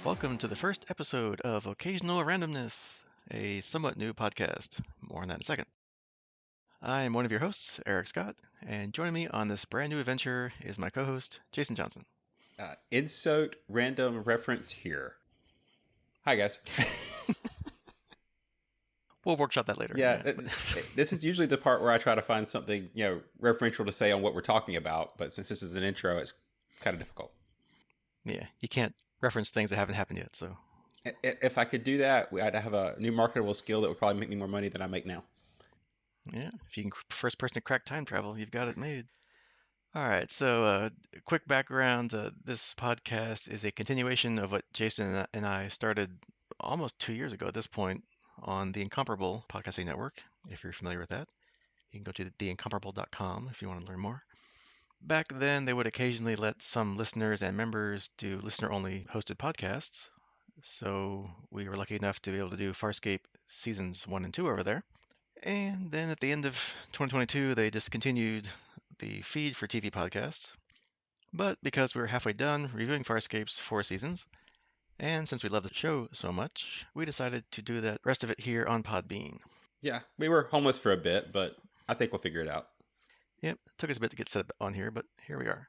Welcome to the first episode of Occasional Randomness, a somewhat new podcast. More on that in a second. I am one of your hosts, Eric Scott, and joining me on this brand new adventure is my co host, Jason Johnson. Insert random reference here. Hi, guys. We'll workshop that later. Yeah, this is usually the part where I try to find something, referential to say on what we're talking about. But since this is an intro, it's kind of difficult. Yeah, you can't reference things that haven't happened yet. So, if I could do that, I'd have a new marketable skill that would probably make me more money than I make now. yeah, if you can first person to crack time travel, you've got it made. All right, so quick background. This podcast is a continuation of what Jason and I started almost 2 years ago at this point on the Incomparable Podcasting Network, if you're familiar with that. You can go to theincomparable.com if you want to learn more. Back then, they would occasionally let some listeners and members do listener-only hosted podcasts. So we were lucky enough to be able to do Farscape seasons 1 and 2 over there. And then at the end of 2022, they discontinued the feed for TV podcasts. But because we were halfway done reviewing Farscape's 4 seasons, and since we love the show so much, we decided to do the rest of it here on Podbean. Yeah, we were homeless for a bit, but I think we'll figure it out. Yep, it took us a bit to get set up on here, but here we are.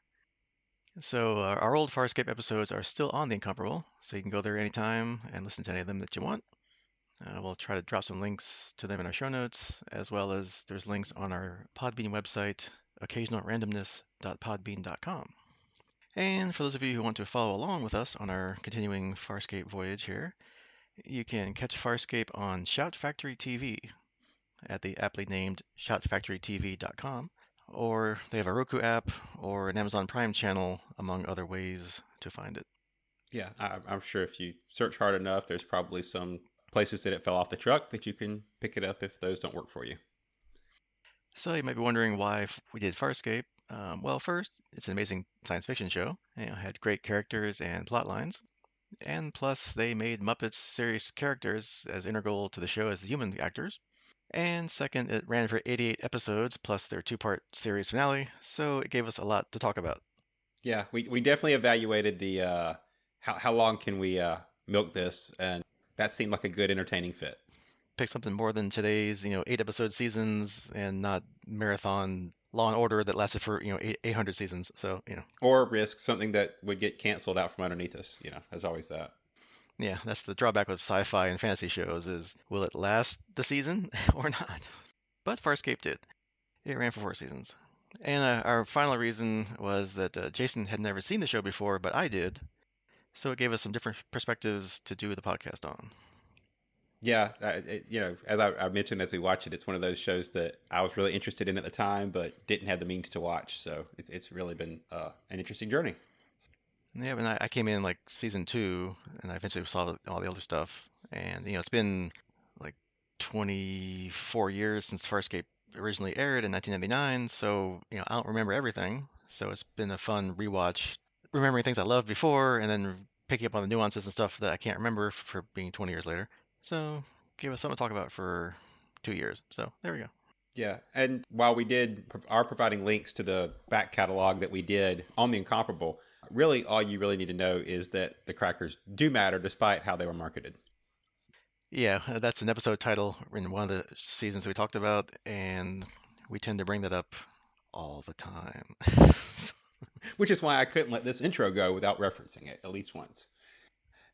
So our old Farscape episodes are still on the Incomparable, so you can go there anytime and listen to any of them that you want. We'll try to drop some links to them in our show notes, as well as there's links on our Podbean website, occasionalrandomness.podbean.com. And for those of you who want to follow along with us on our continuing Farscape voyage here, you can catch Farscape on Shout Factory TV at the aptly named shoutfactorytv.com, or they have a Roku app or an Amazon Prime channel, among other ways to find it. Yeah, I'm sure if you search hard enough, there's probably some places that it fell off the truck that you can pick it up if those don't work for you. So you might be wondering why we did Farscape. Well, first, it's an amazing science fiction show. It had great characters and plot lines. And plus, they made Muppets serious characters as integral to the show as the human actors. And second, it ran for 88 episodes plus their two-part series finale, so it gave us a lot to talk about. Yeah, we definitely evaluated the how long can we milk this, and that seemed like a good entertaining fit. Pick something more than today's 8-episode seasons and not marathon Law and Order that lasted for 800 seasons. So or risk something that would get canceled out from underneath us. There's always that. Yeah, that's the drawback with sci-fi and fantasy shows is will it last the season or not? But Farscape did. It ran for 4 seasons. And our final reason was that Jason had never seen the show before, but I did. So it gave us some different perspectives to do the podcast on. Yeah, as I mentioned as we watch it, it's one of those shows that I was really interested in at the time, but didn't have the means to watch. So it's really been an interesting journey. Yeah, and I came in like season 2, and I eventually saw all the other stuff. And it's been like 24 years since Farscape originally aired in 1999. So I don't remember everything. So it's been a fun rewatch, remembering things I loved before, and then picking up on the nuances and stuff that I can't remember for being 20 years later. So gave us something to talk about for 2 years. So there we go. Yeah, and while we are providing links to the back catalog that we did on the Incomparable, really all you really need to know is that the crackers do matter despite how they were marketed. Yeah, that's an episode title in one of the seasons we talked about, and we tend to bring that up all the time. Which is why I couldn't let this intro go without referencing it at least once.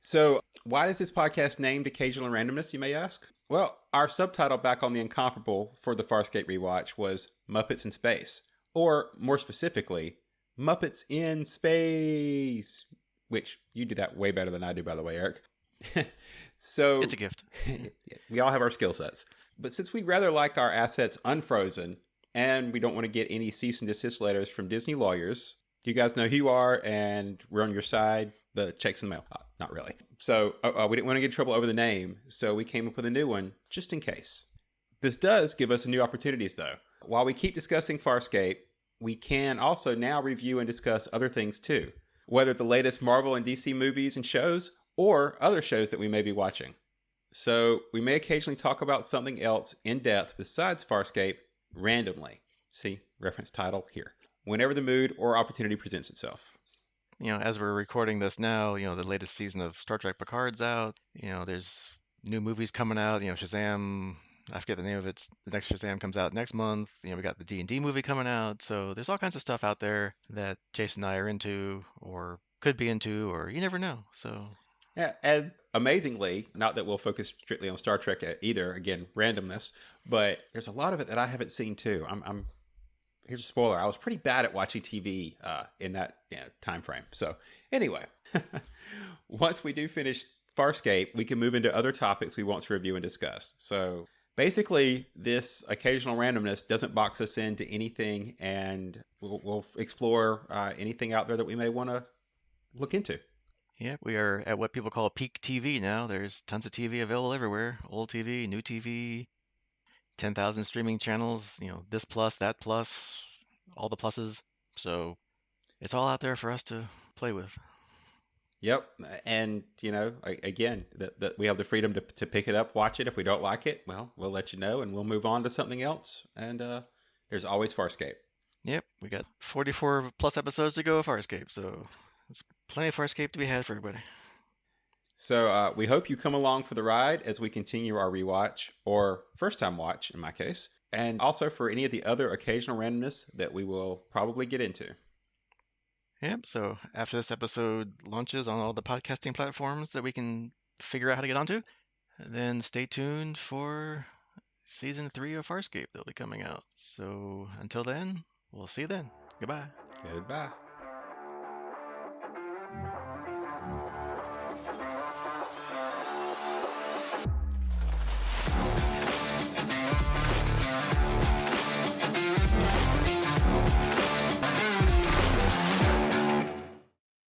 So, why is this podcast named Occasional Randomness, you may ask? Well, our subtitle back on the Incomparable for the Farscape rewatch was Muppets in Space, or more specifically, Muppets in Space, which you do that way better than I do, by the way, Eric. So it's a gift. We all have our skill sets. But since we rather like our assets unfrozen, and we don't want to get any cease and desist letters from Disney lawyers, you guys know who you are, and we're on your side. The check's in the mail. Not really. So we didn't want to get in trouble over the name, so we came up with a new one, just in case. This does give us new opportunities, though. While we keep discussing Farscape, we can also now review and discuss other things, too. Whether the latest Marvel and DC movies and shows, or other shows that we may be watching. So we may occasionally talk about something else in depth besides Farscape randomly. See, reference title here. Whenever the mood or opportunity presents itself. as we're recording this now, the latest season of Star Trek Picard's out. There's new movies coming out. Shazam, I forget the name of it. The next Shazam comes out next month. We got the D&D movie coming out. So there's all kinds of stuff out there that Jason and I are into or could be into, or you never know. So, Yeah, and amazingly, not that we'll focus strictly on Star Trek either. Again, randomness, but there's a lot of it that I haven't seen too. I'm here's a spoiler. I was pretty bad at watching TV in that time frame. So anyway, once we do finish Farscape, we can move into other topics we want to review and discuss. So basically, this occasional randomness doesn't box us into anything, and we'll explore anything out there that we may want to look into. yeah, we are at what people call peak TV now. There's tons of TV available everywhere. Old TV, new TV, 10,000 streaming channels, this plus, that plus, all the pluses. So it's all out there for us to play with. Yep, and again, that we have the freedom to pick it up, watch it. If we don't like it, well, we'll let you know, and we'll move on to something else. And there's always Farscape. Yep, we got 44 plus episodes to go of Farscape, so there's plenty of Farscape to be had for everybody. So we hope you come along for the ride as we continue our rewatch, or first time watch in my case, and also for any of the other occasional randomness that we will probably get into. Yep, so after this episode launches on all the podcasting platforms that we can figure out how to get onto, then stay tuned for season 3 of Farscape that'll be coming out. So until then, we'll see you then. Goodbye. Goodbye.